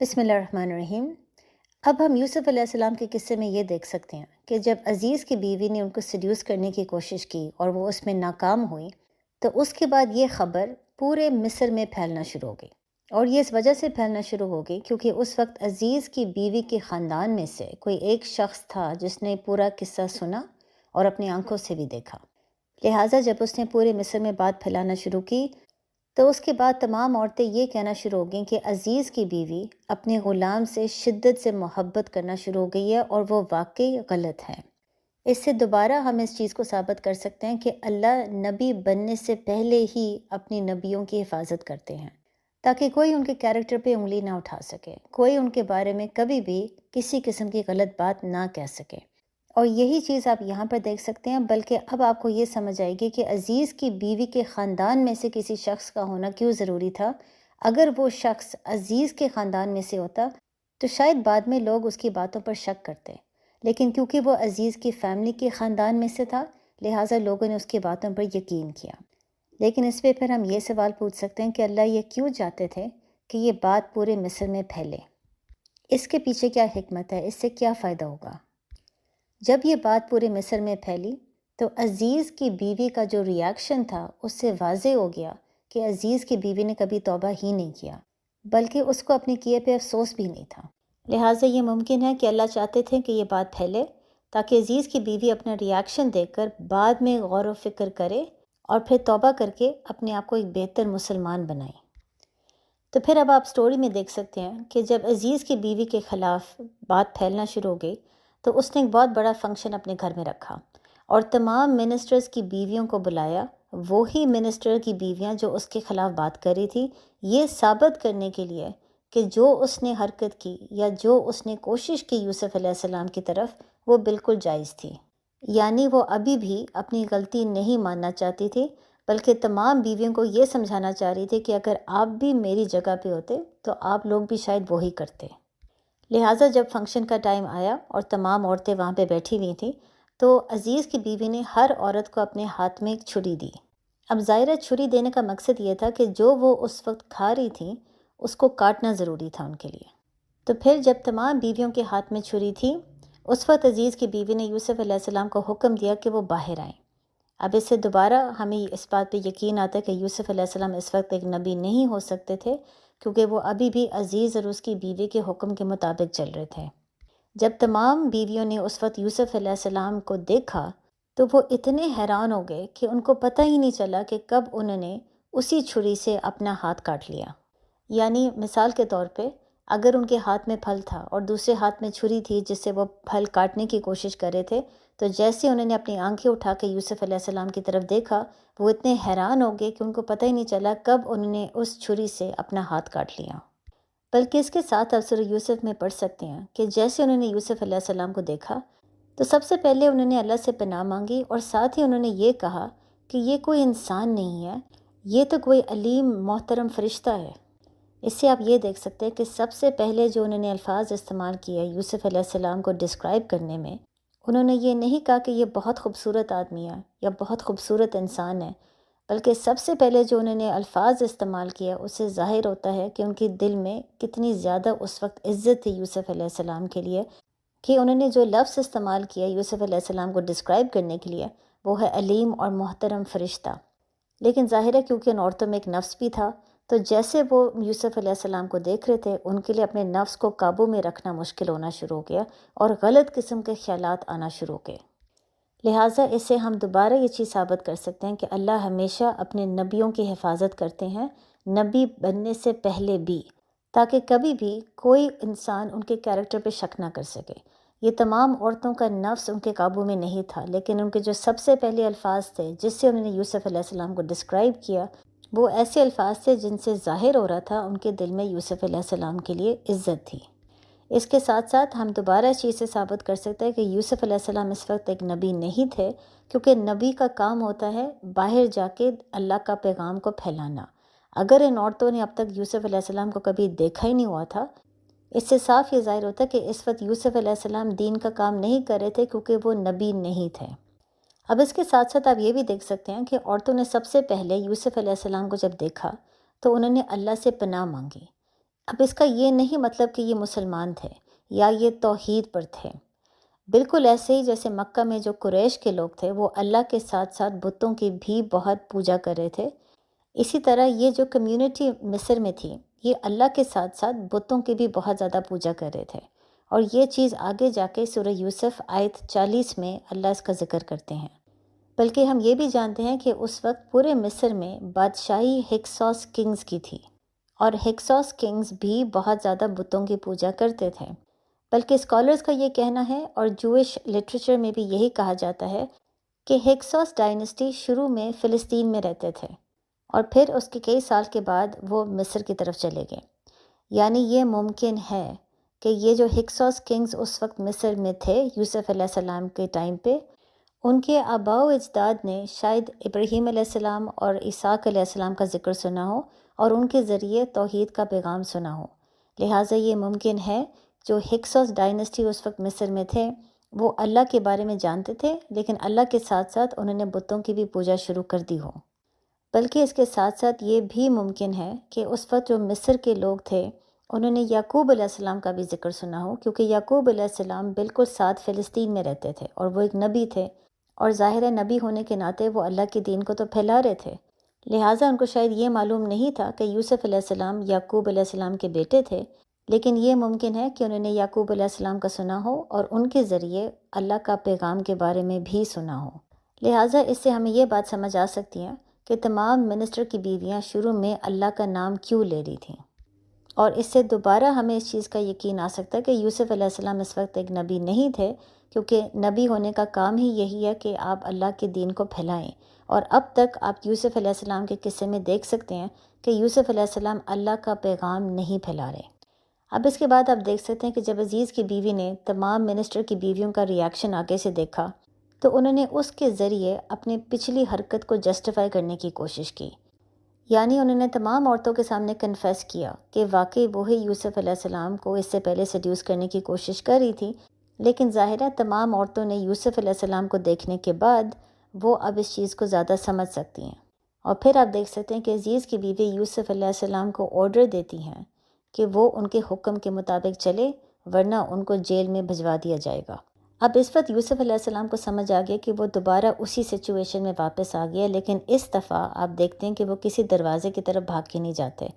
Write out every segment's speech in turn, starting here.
بسم اللہ الرحمن الرحیم۔ اب ہم یوسف علیہ السلام کے قصے میں یہ دیکھ سکتے ہیں کہ جب عزیز کی بیوی نے ان کو سیڈیوس کرنے کی کوشش کی اور وہ اس میں ناکام ہوئی تو اس کے بعد یہ خبر پورے مصر میں پھیلنا شروع ہو گئی، اور یہ اس وجہ سے پھیلنا شروع ہو گئی کیونکہ اس وقت عزیز کی بیوی کے خاندان میں سے کوئی ایک شخص تھا جس نے پورا قصہ سنا اور اپنی آنکھوں سے بھی دیکھا۔ لہٰذا جب اس نے پورے مصر میں بات پھیلانا شروع کی تو اس کے بعد تمام عورتیں یہ کہنا شروع ہو گئیں کہ عزیز کی بیوی اپنے غلام سے شدت سے محبت کرنا شروع ہو گئی ہے اور وہ واقعی غلط ہے۔ اس سے دوبارہ ہم اس چیز کو ثابت کر سکتے ہیں کہ اللہ نبی بننے سے پہلے ہی اپنی نبیوں کی حفاظت کرتے ہیں تاکہ کوئی ان کے کیریکٹر پہ انگلی نہ اٹھا سکے، کوئی ان کے بارے میں کبھی بھی کسی قسم کی غلط بات نہ کہہ سکے۔ اور یہی چیز آپ یہاں پر دیکھ سکتے ہیں، بلکہ اب آپ کو یہ سمجھ آئے گی کہ عزیز کی بیوی کے خاندان میں سے کسی شخص کا ہونا کیوں ضروری تھا۔ اگر وہ شخص عزیز کے خاندان میں سے ہوتا تو شاید بعد میں لوگ اس کی باتوں پر شک کرتے، لیکن کیونکہ وہ عزیز کی فیملی کے خاندان میں سے تھا لہٰذا لوگوں نے اس کی باتوں پر یقین کیا۔ لیکن اس پہ پھر ہم یہ سوال پوچھ سکتے ہیں کہ اللہ یہ کیوں چاہتے تھے کہ یہ بات پورے مصر میں پھیلے؟ اس کے پیچھے کیا حکمت ہے؟ اس سے کیا فائدہ ہوگا؟ جب یہ بات پورے مصر میں پھیلی تو عزیز کی بیوی کا جو ریاکشن تھا اس سے واضح ہو گیا کہ عزیز کی بیوی نے کبھی توبہ ہی نہیں کیا، بلکہ اس کو اپنے کیے پہ افسوس بھی نہیں تھا۔ لہٰذا یہ ممکن ہے کہ اللہ چاہتے تھے کہ یہ بات پھیلے تاکہ عزیز کی بیوی اپنا ریاکشن دیکھ کر بعد میں غور و فکر کرے اور پھر توبہ کر کے اپنے آپ کو ایک بہتر مسلمان بنائے۔ تو پھر اب آپ سٹوری میں دیکھ سکتے ہیں کہ جب عزیز کی بیوی کے خلاف بات پھیلنا شروع ہو گئی تو اس نے ایک بہت بڑا فنکشن اپنے گھر میں رکھا اور تمام منسٹرز کی بیویوں کو بلایا، وہی منسٹر کی بیویاں جو اس کے خلاف بات کر رہی تھی، یہ ثابت کرنے کے لیے کہ جو اس نے حرکت کی یا جو اس نے کوشش کی یوسف علیہ السلام کی طرف وہ بالکل جائز تھی۔ یعنی وہ ابھی بھی اپنی غلطی نہیں ماننا چاہتی تھی، بلکہ تمام بیویوں کو یہ سمجھانا چاہ رہی تھی کہ اگر آپ بھی میری جگہ پہ ہوتے تو آپ لوگ بھی شاید وہی کرتے۔ لہٰذا جب فنکشن کا ٹائم آیا اور تمام عورتیں وہاں پہ بیٹھی ہوئی تھیں تو عزیز کی بیوی نے ہر عورت کو اپنے ہاتھ میں ایک چھری دی۔ اب ظاہرہ چھری دینے کا مقصد یہ تھا کہ جو وہ اس وقت کھا رہی تھیں اس کو کاٹنا ضروری تھا ان کے لیے۔ تو پھر جب تمام بیویوں کے ہاتھ میں چھری تھی اس وقت عزیز کی بیوی نے یوسف علیہ السلام کو حکم دیا کہ وہ باہر آئیں۔ اب اس سے دوبارہ ہمیں اس بات پہ یقین آتا ہے کہ یوسف علیہ السلام اس وقت ایک نبی نہیں ہو سکتے تھے کیونکہ وہ ابھی بھی عزیز اور اس کی بیوی کے حکم کے مطابق چل رہے تھے۔ جب تمام بیویوں نے اس وقت یوسف علیہ السلام کو دیکھا تو وہ اتنے حیران ہو گئے کہ ان کو پتہ ہی نہیں چلا کہ کب انہوں نے اسی چھری سے اپنا ہاتھ کاٹ لیا۔ یعنی مثال کے طور پہ اگر ان کے ہاتھ میں پھل تھا اور دوسرے ہاتھ میں چھری تھی جس سے وہ پھل کاٹنے کی کوشش کر رہے تھے، تو جیسے انہوں نے اپنی آنکھیں اٹھا کے یوسف علیہ السلام کی طرف دیکھا وہ اتنے حیران ہو گئے کہ ان کو پتہ ہی نہیں چلا کب انہوں نے اس چھری سے اپنا ہاتھ کاٹ لیا۔ بلکہ اس کے ساتھ آپ سورہ یوسف میں پڑھ سکتے ہیں کہ جیسے انہوں نے یوسف علیہ السلام کو دیکھا تو سب سے پہلے انہوں نے اللہ سے پناہ مانگی اور ساتھ ہی انہوں نے یہ کہا کہ یہ کوئی انسان نہیں ہے، یہ تو کوئی علیم محترم فرشتہ ہے۔ اس سے آپ یہ دیکھ سکتے ہیں کہ سب سے پہلے جو انہوں نے الفاظ استعمال کیے یوسف علیہ السلام کو ڈسکرائب کرنے میں، انہوں نے یہ نہیں کہا کہ یہ بہت خوبصورت آدمی ہے یا بہت خوبصورت انسان ہے، بلکہ سب سے پہلے جو انہوں نے الفاظ استعمال کیا اس سے ظاہر ہوتا ہے کہ ان کے دل میں کتنی زیادہ اس وقت عزت تھی یوسف علیہ السلام کے لیے، کہ انہوں نے جو لفظ استعمال کیا یوسف علیہ السلام کو ڈسکرائب کرنے کے لیے وہ ہے علیم اور محترم فرشتہ۔ لیکن ظاہر ہے کیونکہ ان عورتوں میں ایک نفس بھی تھا تو جیسے وہ یوسف علیہ السلام کو دیکھ رہے تھے ان کے لیے اپنے نفس کو قابو میں رکھنا مشکل ہونا شروع ہو گیا اور غلط قسم کے خیالات آنا شروع ہو گئے۔ لہٰذا اس سے ہم دوبارہ یہ چیز ثابت کر سکتے ہیں کہ اللہ ہمیشہ اپنے نبیوں کی حفاظت کرتے ہیں، نبی بننے سے پہلے بھی، تاکہ کبھی بھی کوئی انسان ان کے کیریکٹر پہ شک نہ کر سکے۔ یہ تمام عورتوں کا نفس ان کے قابو میں نہیں تھا، لیکن ان کے جو سب سے پہلے الفاظ تھے جس سے انہوں نے یوسف علیہ السلام کو ڈسکرائب کیا وہ ایسے الفاظ تھے جن سے ظاہر ہو رہا تھا ان کے دل میں یوسف علیہ السلام کے لیے عزت تھی۔ اس کے ساتھ ساتھ ہم دوبارہ اس چیز سے ثابت کر سکتے ہیں کہ یوسف علیہ السلام اس وقت ایک نبی نہیں تھے، کیونکہ نبی کا کام ہوتا ہے باہر جا کے اللہ کا پیغام کو پھیلانا۔ اگر ان عورتوں نے اب تک یوسف علیہ السلام کو کبھی دیکھا ہی نہیں ہوا تھا، اس سے صاف یہ ظاہر ہوتا ہے کہ اس وقت یوسف علیہ السلام دین کا کام نہیں کر رہے تھے کیونکہ وہ نبی نہیں تھے۔ اب اس کے ساتھ ساتھ آپ یہ بھی دیکھ سکتے ہیں کہ عورتوں نے سب سے پہلے یوسف علیہ السلام کو جب دیکھا تو انہوں نے اللہ سے پناہ مانگی۔ اب اس کا یہ نہیں مطلب کہ یہ مسلمان تھے یا یہ توحید پر تھے، بالکل ایسے ہی جیسے مکہ میں جو قریش کے لوگ تھے وہ اللہ کے ساتھ ساتھ بتوں کی بھی بہت پوجا کر رہے تھے، اسی طرح یہ جو کمیونٹی مصر میں تھی یہ اللہ کے ساتھ ساتھ بتوں کی بھی بہت زیادہ پوجا کر رہے تھے، اور یہ چیز آگے جا کے سورہ یوسف آیت 40 میں اللہ اس کا ذکر کرتے ہیں۔ بلکہ ہم یہ بھی جانتے ہیں کہ اس وقت پورے مصر میں بادشاہی ہکسوس کنگز کی تھی، اور ہکسوس کنگز بھی بہت زیادہ بتوں کی پوجا کرتے تھے۔ بلکہ اسکالرز کا یہ کہنا ہے، اور جوئش لٹریچر میں بھی یہی کہا جاتا ہے، کہ ہکسوس ڈائنسٹی شروع میں فلسطین میں رہتے تھے، اور پھر اس کے کئی سال کے بعد وہ مصر کی طرف چلے گئے۔ یعنی یہ ممکن ہے کہ یہ جو ہکسوس کنگز اس وقت مصر میں تھے یوسف علیہ السلام کے ٹائم پہ، ان کے آباء و اجداد نے شاید ابراہیم علیہ السلام اور اسحاق علیہ السلام کا ذکر سنا ہو، اور ان کے ذریعے توحید کا پیغام سنا ہو، لہٰذا یہ ممکن ہے جو ہکسوس ڈائنسٹی اس وقت مصر میں تھے وہ اللہ کے بارے میں جانتے تھے، لیکن اللہ کے ساتھ ساتھ انہوں نے بتوں کی بھی پوجا شروع کر دی ہو۔ بلکہ اس کے ساتھ ساتھ یہ بھی ممکن ہے کہ اس وقت جو مصر کے لوگ تھے انہوں نے یعقوب علیہ السلام کا بھی ذکر سنا ہو، کیونکہ یعقوب علیہ السلام بالکل ساتھ فلسطین میں رہتے تھے، اور وہ ایک نبی تھے، اور ظاہر نبی ہونے کے ناطے وہ اللہ کے دین کو تو پھیلا رہے تھے، لہٰذا ان کو شاید یہ معلوم نہیں تھا کہ یوسف علیہ السلام یعقوب علیہ السلام کے بیٹے تھے، لیکن یہ ممکن ہے کہ انہوں نے یعقوب علیہ السلام کا سنا ہو اور ان کے ذریعے اللہ کا پیغام کے بارے میں بھی سنا ہو۔ لہٰذا اس سے ہمیں یہ بات سمجھ آ سکتی ہے کہ تمام منسٹر کی بیویاں شروع میں اللہ کا نام کیوں لے رہی تھیں، اور اس سے دوبارہ ہمیں اس چیز کا یقین آ سکتا ہے کہ یوسف علیہ السلام اس وقت ایک نبی نہیں تھے، کیونکہ نبی ہونے کا کام ہی یہی ہے کہ آپ اللہ کے دین کو پھیلائیں، اور اب تک آپ یوسف علیہ السلام کے قصے میں دیکھ سکتے ہیں کہ یوسف علیہ السلام اللہ کا پیغام نہیں پھیلا رہے۔ اب اس کے بعد آپ دیکھ سکتے ہیں کہ جب عزیز کی بیوی نے تمام منسٹر کی بیویوں کا ریاکشن آگے سے دیکھا تو انہوں نے اس کے ذریعے اپنی پچھلی حرکت کو جسٹیفائی کرنے کی کوشش کی، یعنی انہوں نے تمام عورتوں کے سامنے کنفیس کیا کہ واقعی وہی یوسف علیہ السلام کو اس سے پہلے سیڈیوس کرنے کی کوشش کر رہی تھی، لیکن ظاہر ہے تمام عورتوں نے یوسف علیہ السلام کو دیکھنے کے بعد وہ اب اس چیز کو زیادہ سمجھ سکتی ہیں، اور پھر آپ دیکھ سکتے ہیں کہ عزیز کی بیوی یوسف علیہ السلام کو آرڈر دیتی ہیں کہ وہ ان کے حکم کے مطابق چلے، ورنہ ان کو جیل میں بھجوا دیا جائے گا۔ اب اس وقت یوسف علیہ السلام کو سمجھ آ گیا کہ وہ دوبارہ اسی سچویشن میں واپس آ گیا، لیکن اس دفعہ آپ دیکھتے ہیں کہ وہ کسی دروازے کی طرف بھاگ کے نہیں جاتے،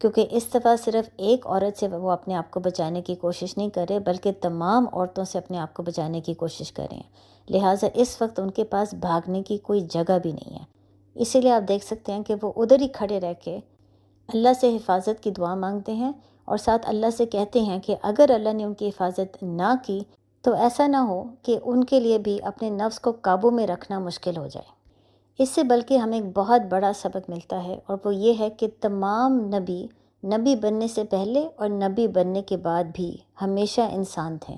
کیونکہ اس دفعہ صرف ایک عورت سے وہ اپنے آپ کو بچانے کی کوشش نہیں کر رہے، بلکہ تمام عورتوں سے اپنے آپ کو بچانے کی کوشش کر رہے ہیں، لہٰذا اس وقت ان کے پاس بھاگنے کی کوئی جگہ بھی نہیں ہے۔ اسی لیے آپ دیکھ سکتے ہیں کہ وہ ادھر ہی کھڑے رہ کے اللہ سے حفاظت کی دعا مانگتے ہیں، اور ساتھ اللہ سے کہتے ہیں کہ اگر اللہ نے ان کی حفاظت نہ کی تو ایسا نہ ہو کہ ان کے لیے بھی اپنے نفس کو قابو میں رکھنا مشکل ہو جائے۔ اس سے بلکہ ہمیں ایک بہت بڑا سبق ملتا ہے، اور وہ یہ ہے کہ تمام نبی بننے سے پہلے اور نبی بننے کے بعد بھی ہمیشہ انسان تھے،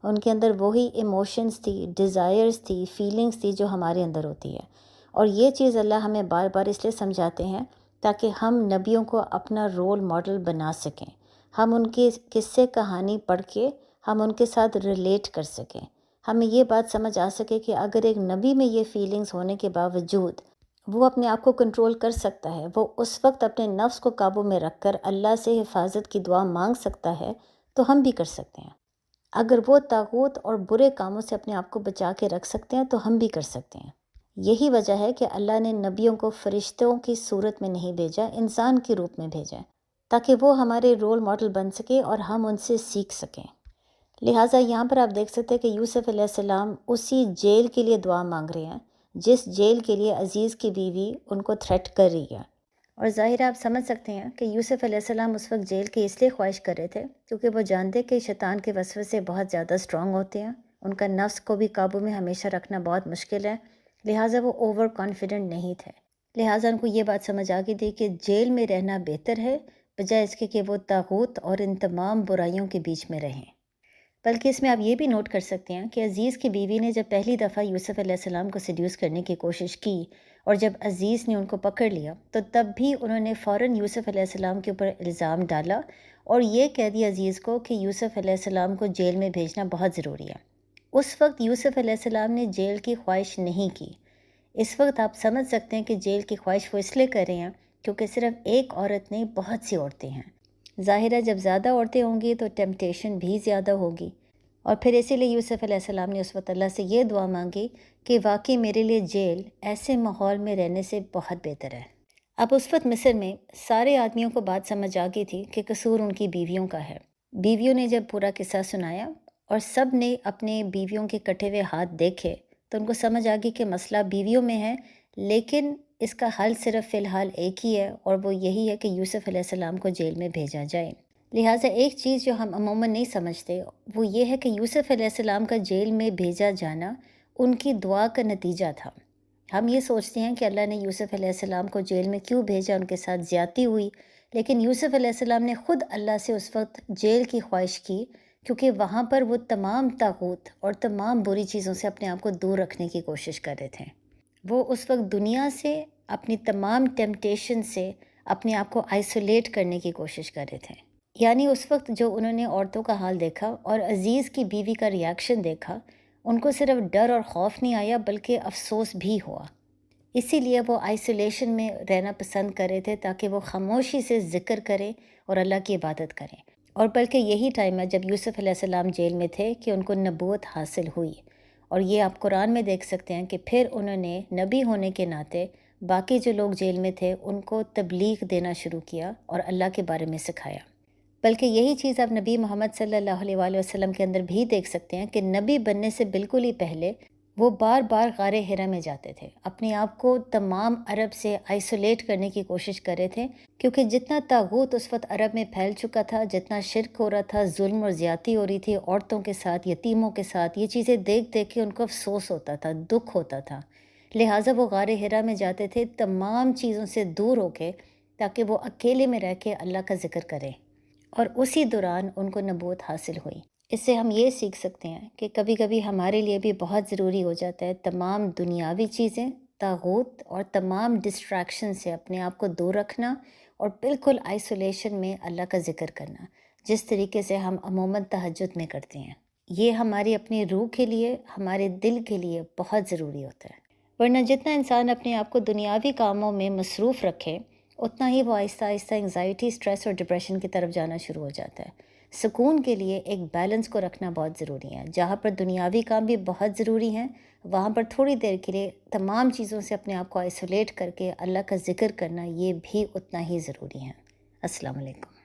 ان کے اندر وہی ایموشنز تھی، ڈیزائرز تھی، فیلنگز تھی جو ہمارے اندر ہوتی ہے، اور یہ چیز اللہ ہمیں بار بار اس لیے سمجھاتے ہیں تاکہ ہم نبیوں کو اپنا رول ماڈل بنا سکیں، ہم ان کی قصے کہانی پڑھ کے ہم ان کے ساتھ ریلیٹ کر سکیں، ہمیں یہ بات سمجھ آ سکے کہ اگر ایک نبی میں یہ فیلنگز ہونے کے باوجود وہ اپنے آپ کو کنٹرول کر سکتا ہے، وہ اس وقت اپنے نفس کو قابو میں رکھ کر اللہ سے حفاظت کی دعا مانگ سکتا ہے، تو ہم بھی کر سکتے ہیں۔ اگر وہ طاغوت اور برے کاموں سے اپنے آپ کو بچا کے رکھ سکتے ہیں تو ہم بھی کر سکتے ہیں۔ یہی وجہ ہے کہ اللہ نے نبیوں کو فرشتوں کی صورت میں نہیں بھیجا، انسان کے روپ میں بھیجا، تاکہ وہ ہمارے رول ماڈل بن سکے اور ہم ان سے سیکھ سکیں۔ لہٰذا یہاں پر آپ دیکھ سکتے ہیں کہ یوسف علیہ السلام اسی جیل کے لیے دعا مانگ رہے ہیں جس جیل کے لیے عزیز کی بیوی ان کو تھریٹ کر رہی ہے، اور ظاہر آپ سمجھ سکتے ہیں کہ یوسف علیہ السلام اس وقت جیل کی اس لیے خواہش کر رہے تھے کیونکہ وہ جانتے کہ شیطان کے وسوسے بہت زیادہ اسٹرانگ ہوتے ہیں، ان کا نفس کو بھی قابو میں ہمیشہ رکھنا بہت مشکل ہے، لہٰذا وہ اوور کانفیڈنٹ نہیں تھے، لہٰذا ان کو یہ بات سمجھ آ گئی تھی کہ جیل میں رہنا بہتر ہے بجائے اس کے کہ وہ طاغوت اور ان تمام برائیوں کے بیچ میں رہیں۔ بلکہ اس میں آپ یہ بھی نوٹ کر سکتے ہیں کہ عزیز کی بیوی نے جب پہلی دفعہ یوسف علیہ السلام کو سیڈیوس کرنے کی کوشش کی اور جب عزیز نے ان کو پکڑ لیا تو تب بھی انہوں نے فوراً یوسف علیہ السلام کے اوپر الزام ڈالا اور یہ کہہ دیا عزیز کو کہ یوسف علیہ السلام کو جیل میں بھیجنا بہت ضروری ہے۔ اس وقت یوسف علیہ السلام نے جیل کی خواہش نہیں کی، اس وقت آپ سمجھ سکتے ہیں کہ جیل کی خواہش وہ اس لیے کر رہے ہیں کیونکہ صرف ایک عورت نہیں، بہت سی عورتیں ہیں، ظاہر ہے جب زیادہ عورتیں ہوں گی تو ٹیمپٹیشن بھی زیادہ ہوگی، اور پھر اسی لیے یوسف علیہ السلام نے اس وقت اللہ سے یہ دعا مانگی کہ واقعی میرے لیے جیل ایسے ماحول میں رہنے سے بہت بہتر ہے۔ اب اس وقت مصر میں سارے آدمیوں کو بات سمجھ آ گئی تھی کہ قصور ان کی بیویوں کا ہے۔ بیویوں نے جب پورا قصہ سنایا اور سب نے اپنے بیویوں کے کٹے ہوئے ہاتھ دیکھے تو ان کو سمجھ آ گئی کہ مسئلہ بیویوں میں ہے، لیکن اس کا حل صرف فی الحال ایک ہی ہے، اور وہ یہی ہے کہ یوسف علیہ السلام کو جیل میں بھیجا جائے۔ لہٰذا ایک چیز جو ہم عموماً نہیں سمجھتے وہ یہ ہے کہ یوسف علیہ السلام کا جیل میں بھیجا جانا ان کی دعا کا نتیجہ تھا۔ ہم یہ سوچتے ہیں کہ اللہ نے یوسف علیہ السلام کو جیل میں کیوں بھیجا، ان کے ساتھ زیادتی ہوئی، لیکن یوسف علیہ السلام نے خود اللہ سے اس وقت جیل کی خواہش کی، کیونکہ وہاں پر وہ تمام طاغوت اور تمام بری چیزوں سے اپنے آپ کو دور رکھنے کی کوشش کر رہے تھے۔ وہ اس وقت دنیا سے، اپنی تمام ٹیمپٹیشن سے اپنے آپ کو آئسولیٹ کرنے کی کوشش کر رہے تھے۔ یعنی اس وقت جو انہوں نے عورتوں کا حال دیکھا اور عزیز کی بیوی کا ریاکشن دیکھا، ان کو صرف ڈر اور خوف نہیں آیا بلکہ افسوس بھی ہوا۔ اسی لیے وہ آئسولیشن میں رہنا پسند کر رہے تھے تاکہ وہ خاموشی سے ذکر کریں اور اللہ کی عبادت کریں۔ اور بلکہ یہی ٹائم ہے جب یوسف علیہ السلام جیل میں تھے کہ ان کو نبوت حاصل ہوئی، اور یہ آپ قرآن میں دیکھ سکتے ہیں کہ پھر انہوں نے نبی ہونے کے ناطے باقی جو لوگ جیل میں تھے ان کو تبلیغ دینا شروع کیا اور اللہ کے بارے میں سکھایا۔ بلکہ یہی چیز آپ نبی محمد صلی اللہ علیہ وآلہ وسلم کے اندر بھی دیکھ سکتے ہیں کہ نبی بننے سے بالکل ہی پہلے وہ بار بار غار حرا میں جاتے تھے، اپنے آپ کو تمام عرب سے آئسولیٹ کرنے کی کوشش کر رہے تھے، کیونکہ جتنا طاغوت اس وقت عرب میں پھیل چکا تھا، جتنا شرک ہو رہا تھا، ظلم اور زیادتی ہو رہی تھی عورتوں کے ساتھ، یتیموں کے ساتھ، یہ چیزیں دیکھ دیکھ کے ان کو افسوس ہوتا تھا، دکھ ہوتا تھا۔ لہٰذا وہ غار حرا میں جاتے تھے تمام چیزوں سے دور ہو کے، تاکہ وہ اکیلے میں رہ کے اللہ کا ذکر کریں، اور اسی دوران ان کو نبوت حاصل ہوئی۔ اس سے ہم یہ سیکھ سکتے ہیں کہ کبھی کبھی ہمارے لیے بھی بہت ضروری ہو جاتا ہے تمام دنیاوی چیزیں، طاغوت اور تمام ڈسٹریکشن سے اپنے آپ کو دور رکھنا، اور بالکل آئسولیشن میں اللہ کا ذکر کرنا، جس طریقے سے ہم عموماً تہجد میں کرتے ہیں۔ یہ ہماری اپنی روح کے لیے، ہمارے دل کے لیے بہت ضروری ہوتا ہے، ورنہ جتنا انسان اپنے آپ کو دنیاوی کاموں میں مصروف رکھے اتنا ہی وہ آہستہ آہستہ انگزائٹی، اسٹریس اور ڈپریشن کی طرف جانا شروع ہو جاتا ہے۔ سکون کے لیے ایک بیلنس کو رکھنا بہت ضروری ہے، جہاں پر دنیاوی کام بھی بہت ضروری ہیں، وہاں پر تھوڑی دیر کے لیے تمام چیزوں سے اپنے آپ کو آئسولیٹ کر کے اللہ کا ذکر کرنا یہ بھی اتنا ہی ضروری ہے۔ السلام علیکم۔